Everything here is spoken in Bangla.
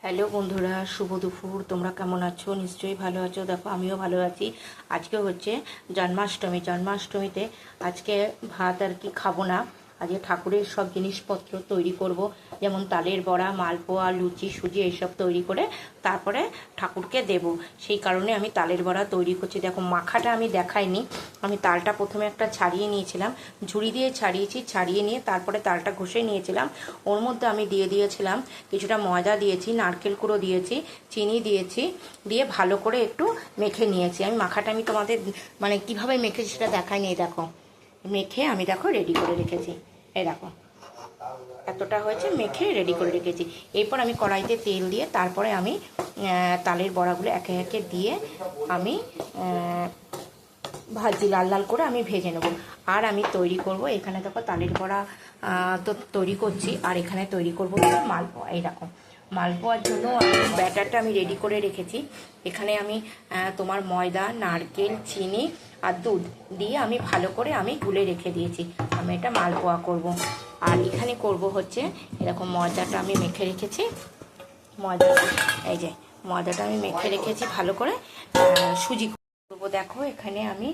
হ্যালো বন্ধুরা, শুভ দুপুর। তোমরা কেমন আছো? নিশ্চয়ই ভালো আছো। দেখো আমিও ভালো আছি। আজকে হচ্ছে জন্মাষ্টমীতে আজকে ভাত আর কি খাবো না। আজকে ঠাকুরের সব জিনিসপত্র তৈরি করব, যেমন তালের বড়া, মালপোয়া, লুচি, সুজি এইসব তৈরি করে তারপরে ঠাকুরকে দেব। সেই কারণে আমি তালের বড়া তৈরি করছি। দেখো মাখাটা আমি দেখাইনি। আমি তালটা প্রথমে একটা ছাড়িয়ে নিয়েছিলাম, ঝুড়ি দিয়ে ছাড়িয়েছি, ছাড়িয়ে নিয়ে তারপরে তালটা ঘষে নিয়েছিলাম। ওর মধ্যে আমি দিয়ে দিয়েছিলাম কিছুটা ময়দা, দিয়েছি নারকেল কুড়ো, দিয়েছি চিনি, দিয়েছি, দিয়ে ভালো করে একটু মেখে নিয়েছি। আমি মাখাটা আমি তোমাদের মানে কিভাবে মেখেছি সেটা দেখাইনি। দেখো মেখে আমি দেখো রেডি করে রেখেছি। এই দেখো এতটা হয়েছে, মেখে রেডি করে রেখেছি। এরপর আমি কড়াইতে তেল দিয়ে তারপরে আমি তালের বড়াগুলো একে একে দিয়ে আমি ভাজি, লাল লাল করে আমি ভেজে নেব। আর আমি তৈরি করব, এখানে দেখো তালের বড়া তো তৈরি করছি, আর এখানে তৈরি করব মালপোয়া। এইরকম মালপোয়ার জন্য আমি ব্যাটারটা আমি রেডি করে রেখেছি। এখানে আমি তোমার ময়দা, নারকেল, চিনি আর দুধ দিয়ে আমি ভালো করে আমি গুলে রেখে দিয়েছি। আমি এটা মালপোয়া করব। আর এখানে করব হচ্ছে এরকম ময়দাটা আমি মেখে রেখেছি। ময়দা, এই যে ময়দাটা আমি মেখে রেখেছি ভালো করে। সুজি করবো। দেখো এখানে আমি